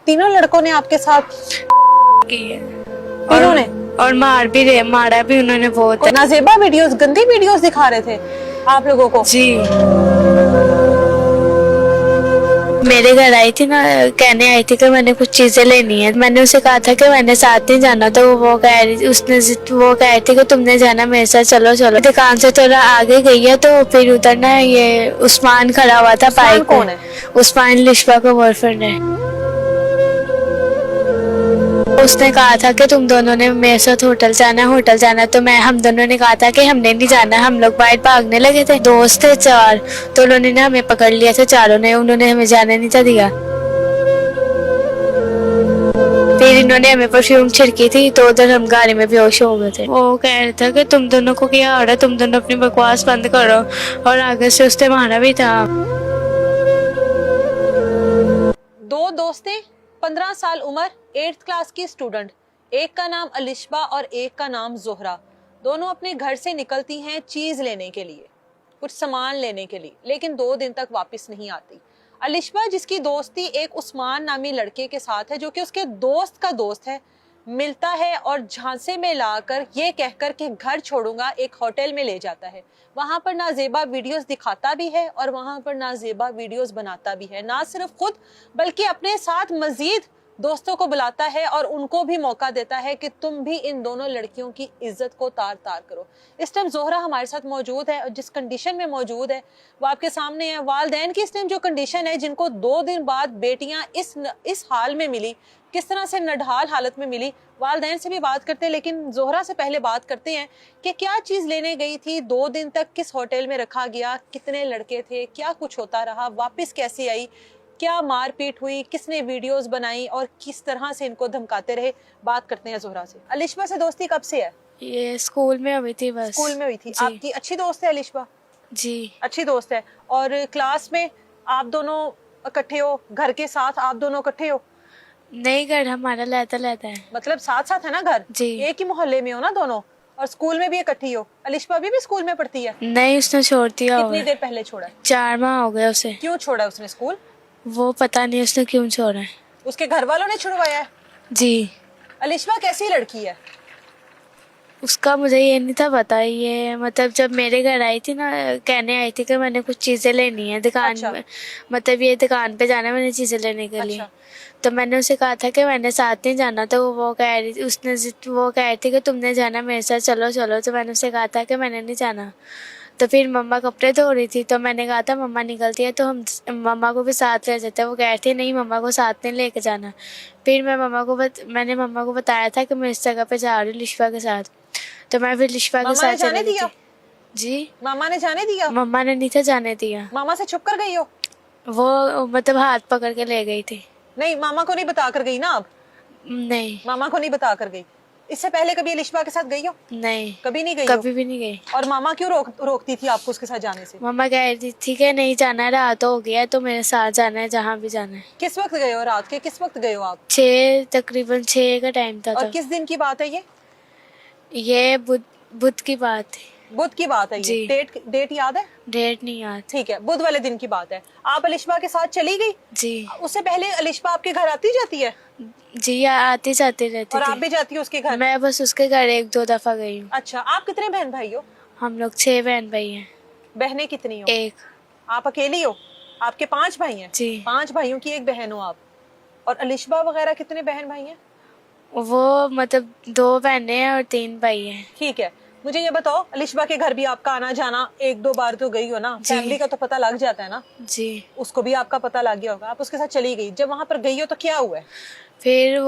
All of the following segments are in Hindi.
तीनों लड़कों ने आपके साथ की है तीनों ने? और मारा भी उन्होंने बहुत है। नाजेबा वीडियोस, गंदी वीडियोस दिखा रहे थे आप लोगों को? जी, मेरे घर आई थी ना, कहने आई थी कि मैंने कुछ चीजें लेनी है। मैंने उसे कहा था कि मैंने साथ नहीं जाना, तो वो कह रही थी कि तुमने जाना मेरे साथ, चलो चलो। दुकान से थोड़ा आगे गई है तो फिर उधर ना ये उस्मान खड़ा हुआ था। उस्मान बाइक कौन है? उस्मान लिशबा का बॉयफ्रेंड है। उसने कहा था कि तुम दोनों ने मेरे साथ होटल जाना, तो हम दोनों ने कहा था कि हमने नहीं जाना। हम लोग बाहर भागने लगे थे, दोस्त थे 4, तो उन्होंने ना हमें पकड़ लिया था चारों ने, उन्होंने हमें जाने नहीं था दिया। फिर इन्होंने हमें परफ्यूम छिड़की थी, तो उधर हम गाड़ी में बेहोश हो गए थे। वो कह रहा था कि तुम दोनों को क्या हो रहा है, तुम दोनों अपनी बकवास बंद करो, और आगे से उसने मारा भी था। दो दोस्तें, 15 साल उम्र, 8th क्लास की स्टूडेंट। एक का नाम अलिशबा और एक का नाम जोहरा। दोनों अपने घर से निकलती हैं चीज लेने के लिए, कुछ सामान लेने के लिए, लेकिन 2 दिन तक वापस नहीं आती। अलिशबा, जिसकी दोस्ती एक उस्मान नामी लड़के के साथ है जो कि उसके दोस्त का दोस्त है, मिलता है और झांसे में लाकर ये कहकर कि घर छोड़ूंगा एक होटल में ले जाता है। वहां पर नाजेबा वीडियोस दिखाता भी है और वहां पर नाजेबा वीडियोस बनाता भी है। ना सिर्फ खुद बल्कि अपने साथ मजीद दोस्तों को बुलाता है और उनको भी मौका देता है कि तुम भी इन दोनों लड़कियों की इज्जत को तार तार करो। इस टाइम जोहरा हमारे साथ मौजूद है और जिस कंडीशन में मौजूद है वो आपके सामने है। वालदैन की इस टाइम जो कंडीशन है, जिनको 2 दिन बाद बेटियां इस हाल में मिली, किस तरह से नढाल हालत में मिली, वालदैन से भी बात करते हैं। लेकिन जोहरा से पहले बात करते हैं कि क्या चीज लेने गई थी, 2 दिन तक किस होटल में रखा गया, कितने लड़के थे, क्या कुछ होता रहा, वापस कैसे आई, क्या मारपीट हुई, किसने वीडियोस बनाई और किस तरह से इनको धमकाते रहे। बात करते हैं जोहरा से। अलिशबा से दोस्ती कब से है? ये स्कूल में हुई थी, बस स्कूल में हुई थी। आपकी अच्छी दोस्त है अलिशबा? जी, अच्छी दोस्त है। और क्लास में आप दोनों इकट्ठे हो, घर के साथ आप दोनों इकट्ठे हो? नहीं, घर हमारा लेता है। मतलब साथ साथ है ना घर? जी, एक ही मोहल्ले में हो ना दोनों? और स्कूल में भी इकट्ठी हो? अलिशबा भी स्कूल में पढ़ती है? नहीं, उसने छोड़ दिया। कितनी देर पहले छोड़ा? 4 माह हो गए उसे। क्यों छोड़ा उसने स्कूल? वो पता नहीं उसने क्यों छोड़ा है। उसके घर वालों ने छुड़वाया है? जी, अलिशबा कैसी लड़की है? उसका मुझे ये नहीं था पता। ये मतलब जब मेरे घर आई थी ना, कहने आई थी कि मैंने कुछ चीजें लेनी है दुकान अच्छा। में, मतलब ये दुकान पे जाना है मैंने चीजें लेने के लिए। अच्छा। तो मैंने उसे कहा था कि मैंने साथ नहीं जाना, तो वो कह रही थी कि तुमने जाना मेरे साथ, चलो चलो। तो मैंने उसे कहा था कि मैंने नहीं जाना। तो फिर मम्मा कपड़े धो रही थी, तो मैंने कहा था मम्मा निकलती है तो हम मम्मा को भी साथ ले जाते हैं। वो कह रही थी नहीं, मम्मा को साथ नहीं लेके जाना। फिर मैंने मम्मा को बताया था कि मैं इस जगह पे जा रही हूँ लिशबा के साथ, तो मैं फिर लिशबा के साथ चली गई थी। जी, मामा ने जाने दिया? मम्मा ने नहीं था जाने दिया। मामा से छुप कर गई हो? वो मतलब हाथ पकड़ के ले गई थी। नहीं, मामा को नहीं बता कर गई ना आप? नहीं, मामा को नहीं बता कर गई। इससे पहले कभी अलिशबा के साथ गई हो? नहीं, कभी नहीं गई? कभी भी नहीं गई। और मामा क्यों रोकती थी आपको उसके साथ जाने से? मम्मा कह रही थी कि नहीं जाना है, रात हो गया है, तो मेरे साथ जाना है जहाँ भी जाना है। किस वक्त गए हो? रात के किस वक्त गए हो आप? तकरीबन 6 का टाइम था। और किस दिन की बात है ये बुध की बात है। बुध की बात है ये? डेट याद है? डेट नहीं याद। ठीक है, बुध वाले दिन की बात है। आप अलिशबा के साथ चली गई? जी, उससे पहले अलिशबा आपके घर आती जाती है? जी, आती जाती रहती और थी। आप भी जाती हो उसके घर? मैं बस उसके घर 1-2 दफा गई हूँ। अच्छा। आप कितने बहन भाई हो? हम लोग 6 बहन भाई हैं। बहनें कितनी हो? 1। आप अकेली हो? आपके 5 भाई हैं? जी, 5 भाइयों की 1 बहन हो आप। और अलिशबा वगैरह कितने बहन भाई हैं? वो मतलब 2 बहनें हैं और 3 भाई हैं। ठीक है। मुझे ये बताओ, अलिशबा के घर भी आपका आना जाना 1-2 बार तो गई हो ना? फैमिली का तो पता लग जाता है ना? जी, उसको भी आपका पता लग गया होगा। आप उसके साथ चली गई। जब वहां पर गई हो तो क्या हुआ है? फिर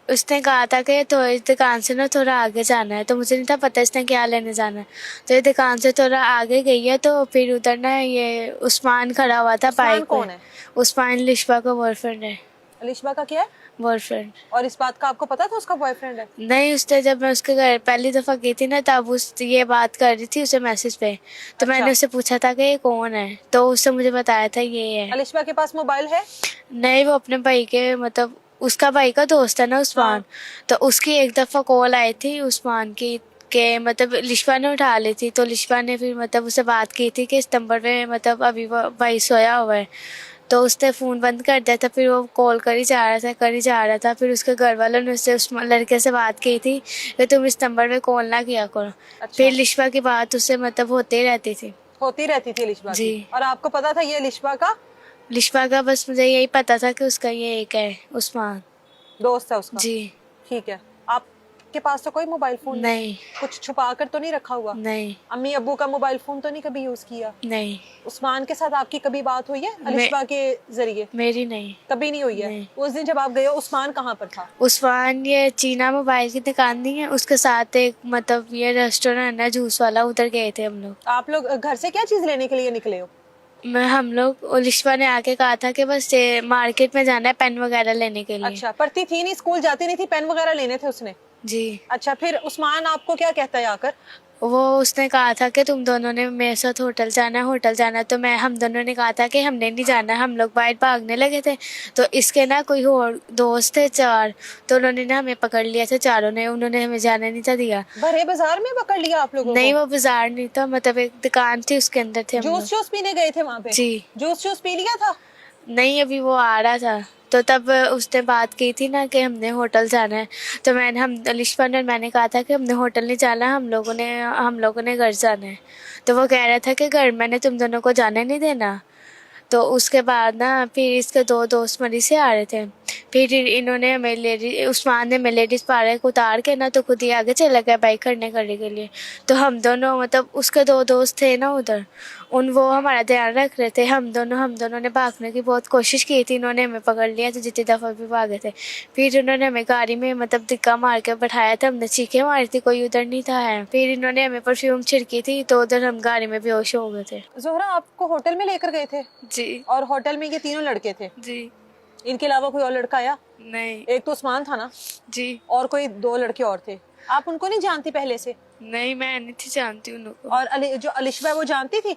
उसने कहा था कि तो इस दुकान से ना थोड़ा आगे जाना है, तो मुझे नहीं था पता इसने क्या लेने जाना है। तो ये दुकान से थोड़ा आगे गई है, तो फिर उधर ना ये उस्मान खड़ा हुआ था उस्मान बाइक कौन पे। है? उस्मान लिशबा का बॉयफ्रेंड है। अलिशबा का क्या है? बॉयफ्रेंड। और इस बात का आपको पता था उसका बॉयफ्रेंड है? नहीं, उसने जब मैं उसके घर पहली दफा गई थी ना, तब ये बात कर रही थी उसे मैसेज पे। तो मैंने उससे पूछा था कि ये कौन है, तो उसने मुझे बताया था ये है। अलिशबा के पास मोबाइल है? नहीं, वो अपने भाई के मतलब उसका भाई का दोस्त है ना उस्मान। तो उसकी एक दफा कॉल आई थी उस्मान की के मतलब लिशबा ने उठा ली थी, तो लिशबा ने फिर मतलब उससे बात की थी कि इस नंबर पे मतलब अभी वो भाई सोया हुआ है। तो उसने फ़ोन बंद कर दिया था। फिर वो कॉल करी जा रहा था। फिर उसके घर वालों ने उससे उस लड़के से बात की थी कि तुम इस नंबर पे कॉल ना किया करो। अच्छा। फिर लिशबा की बात उससे मतलब होती रहती थी। होती रहती थी लिशबा जी। की। और आपको पता था ये लिशबा का लिशबा का बस मुझे यही पता था कि उसका ये एक है उस्मान। दोस्त है उसका? जी। ठीक है। आपके पास तो कोई मोबाइल फोन नहीं। कुछ छुपा कर तो नहीं रखा हुआ? नहीं। अम्मी अब्बू का मोबाइल फोन तो नहीं कभी यूज किया? नहीं। उस्मान के साथ आपकी कभी बात हुई है मैं- लिशबा के जरिए? मेरी नहीं। कभी नहीं हुई है? नहीं। उस दिन जब आप गए हो उस्मान कहाँ पर था? उस्मान ये चीना मोबाइल की दुकान नहीं है, उसके साथ एक मतलब ये रेस्टोरेंट है जूस वाला, उधर गए थे हम लोग। आप लोग घर से क्या चीज लेने के लिए निकले हो? हम लोग लिशबा ने आके कहा था कि बस ये मार्केट में जाना है पेन वगैरह लेने के लिए। अच्छा, पढ़ती थी नहीं, स्कूल जाती नहीं थी, पेन वगैरह लेने थे उसने? जी। अच्छा, फिर उस्मान आपको क्या कहता है आकर? वो उसने कहा था कि तुम दोनों ने मेरे साथ होटल जाना है। तो हम दोनों ने कहा था कि हमने नहीं जाना। हम लोग बाहर भागने लगे थे। तो इसके ना कोई और दोस्त थे 4, तो उन्होंने ना हमें पकड़ लिया था चारों ने। उन्होंने हमें जाने नहीं था दिया। भरे बाजार में पकड़ लिया आप लोगों नहीं, को? वो बाजार नहीं था, मतलब एक दुकान थी उसके अंदर थे हम जूस लोग। जूस पीने गए थे वहाँ पे? जी। जूस पी लिया था? नहीं, अभी वो आ रहा था। तो तब उसने बात की थी ना कि हमने होटल जाना है। तो हम लिशबा ने और मैंने कहा था कि हमने होटल नहीं जाना, हम लोगों ने घर जाना है। तो वो कह रहा था कि घर मैंने तुम दोनों को जाने नहीं देना। तो उसके बाद ना फिर इसके 2 दोस्त मरी से आ रहे थे। फिर इन्होंने हमें उस्मान ने हमें लेडीज़ पार्क उतार के ना तो खुद ही आगे चला गया बाइक खड़ने करने के लिए। तो हम दोनों मतलब उसके 2 दोस्त थे ना उधर, वो हमारा ध्यान रख रहे थे। हम दोनों ने भागने की बहुत कोशिश की थी। इन्होंने हमें पकड़ लिया तो जितनी दफ़ा भी भागे थे। फिर उन्होंने हमें गाड़ी में मतलब धक्का मार के बैठाया था। हमने चीखें मारी थी, कोई उधर नहीं था है। फिर इन्होंने हमें परफ्यूम छिड़की थी तो उधर हम गाड़ी में बेहोश हो गए थे। जोहरा, आपको होटल में लेकर गए थे? जी। और होटल में ये तीनों लड़के थे? जी। इनके अलावा कोई और लड़का आया? नहीं। एक तो उस्मान था ना? जी। और कोई 2 लड़के और थे? आप उनको नहीं जानती पहले से? नहीं, मैं नहीं थी जानती उनको। और जो अलिशबा है वो जानती थी?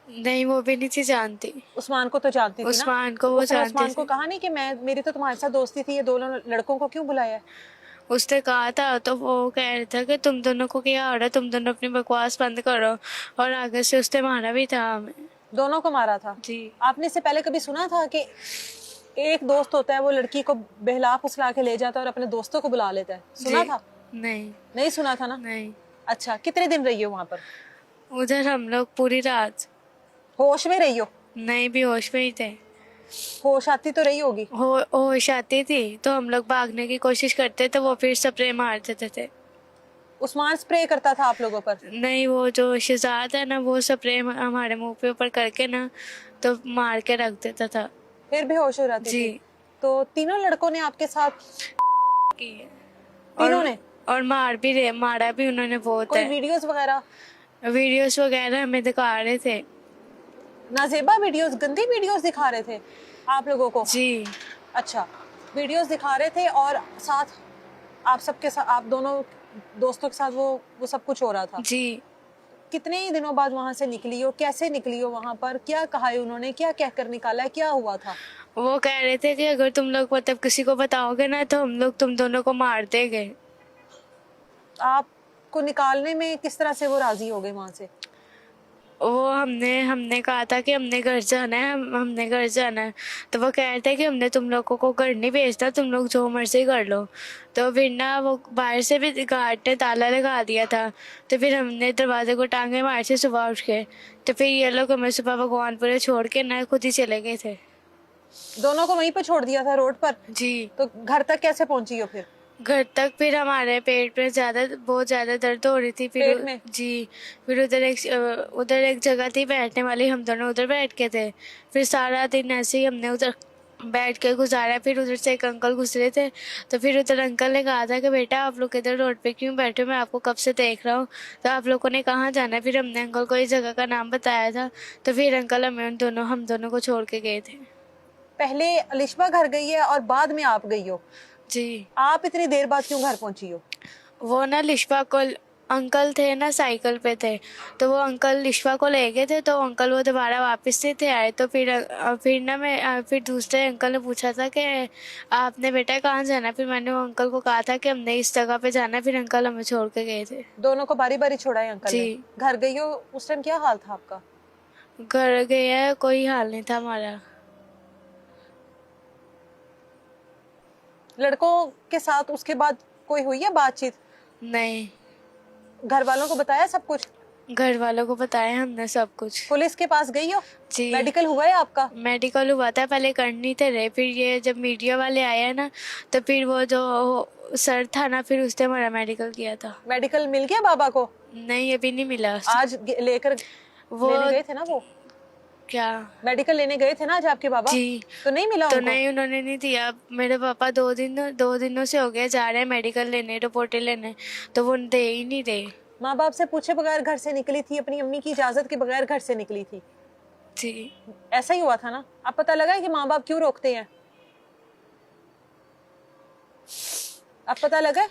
नहीं, वो भी नहीं थी जानती। उस्मान को तो जानती थी ना? उस्मान को वो उसने जानती उस्मान को थी। कहा नहीं कि मेरी तो तुम्हारे साथ दोस्ती थी, ये दोनों लड़कों को क्यों बुलाया है? उसने कहा था तो वो कह रहा था कि तुम दोनों को क्या हो रहा है, तुम दोनों अपनी बकवास बंद करो। और आगे से उसने मारा भी था हमें। दोनों को मारा था? जी। आपने इससे पहले कभी सुना था कि एक दोस्त होता है वो लड़की को बहला फुसला के ले जाता है और अपने दोस्तों को बुला लेता है? सुना जी। था? नहीं। नहीं सुना था ना? नहीं। अच्छा, कितने दिन रही हो वहाँ पर? उधर हम लोग पूरी रात। होश में रही हो? नहीं, बेहोश में ही थे। होश आती तो रही होगी? होश आती थी तो हम लोग भागने की कोशिश करते तो वो फिर स्प्रे मार देते थे। उस्मान स्प्रे करता था आप लोगों पर? नहीं, वो जो शहजाद है ना वो स्प्रे हमारे मुंह पे ऊपर करके ना तो मार के रख देता था। फिर बेहोश हो जाती जी। थी? तो तीनों लड़कों ने आपके साथ की है। तीनों ने? और मारा भी उन्होंने बहुत कोई है। वीडियोस वगैरह हमें दिखा रहे थे। नाजेबा वीडियोस, गंदी वीडियोस दिखा रहे थे आप लोगों को? जी। अच्छा, वीडियोस दिखा रहे थे और साथ आप सबके साथ, आप दोनों दोस्तों के साथ वो सब कुछ हो रहा था? जी। कितने ही दिनों बाद वहां से निकली हो? कैसे निकली हो? वहां पर क्या कहा है उन्होंने? क्या कहकर निकाला है? क्या हुआ था? वो कह रहे थे कि अगर तुम लोग मतलब किसी को बताओगे ना तो हम लोग तुम दोनों को मार देंगे। आपको निकालने में किस तरह से वो राजी हो गए वहां से? वो हमने कहा था कि हमने घर जाना है, हमने घर जाना है। तो वो कह रहे थे कि हमने तुम लोगों को घर नहीं भेजता, तुम लोग जो मर्जी कर लो। तो फिर ना वो बाहर से भी गार्ड ने ताला लगा दिया था। तो फिर हमने दरवाजे को टांगे मारे थे सुबह उठ के। तो फिर ये लोग हमें सुबह भगवानपुरे छोड़ के ना खुद ही चले गए थे। दोनों को वहीं पर छोड़ दिया था रोड पर? जी। तो घर तक कैसे पहुंची हो फिर? घर तक फिर हमारे पेट में बहुत ज़्यादा दर्द हो रही थी। फिर पेट में? जी। फिर उधर एक जगह थी बैठने वाली, हम दोनों उधर बैठ के थे। फिर सारा दिन ऐसे ही हमने उधर बैठ के गुजारा। फिर उधर से एक अंकल गुजरे थे। तो फिर उधर अंकल ने कहा था कि बेटा आप लोग इधर रोड पे क्यों बैठे हो, मैं आपको कब से देख रहा हूँ, तो आप लोगों ने कहाँ जाना है। फिर हमने अंकल को इस जगह का नाम बताया था। तो फिर अंकल हम दोनों को छोड़ के गए थे। पहले अलिशबा घर गई है और बाद में आप गई हो? जी। आप इतनी देर बाद क्यों घर पहुंची हो? वो ना लिशबा को अंकल थे ना साइकिल पे थे, तो वो अंकल लिशबा को ले गए थे। तो अंकल वो दोबारा वापस से थे आए। तो फिर दूसरे अंकल ने पूछा था कि आपने बेटा कहाँ जाना। फिर मैंने वो अंकल को कहा था कि हमने इस जगह पे जाना। फिर अंकल हमें छोड़ के गए थे। दोनों को बारी बारी छोड़ा है अंकल ने? जी। घर गई हो उस टाइम क्या हाल था आपका? घर गया कोई हाल नहीं था हमारा। लड़कों के साथ उसके बाद कोई हुई है बातचीत? नहीं, घर वालों को बताया सब कुछ? घर वालों को बताया हमने सब कुछ। पुलिस के पास गई हो? जी, मेडिकल हुआ है आपका? मेडिकल हुआ था, पहले कर नहीं थे रहे, फिर ये जब मीडिया वाले आए ना तो फिर वो जो सर था ना, फिर उसने हमारा मेडिकल किया था। मेडिकल मिल गया बाबा को? नहीं, अभी नहीं मिला। आज लेकर वो लेने गए थे ना वो? क्या? मेडिकल लेने गए थे ना आज आपके बाबा? जी, तो नहीं मिला तो उनको? नहीं, उन्होंने नहीं दिया। मेरे पापा 2 दिनों से हो गए जा रहे हैं मेडिकल लेने, रिपोर्टें लेने, तो वो दे ही नहीं रहे। माँ बाप से पूछे बगैर घर से निकली थी, अपनी अम्मी की इजाजत के बगैर घर से निकली थी। जी, ऐसा ही हुआ था ना? अब पता लगा है कि माँ बाप क्यों रोकते हैं? अब पता लगा है?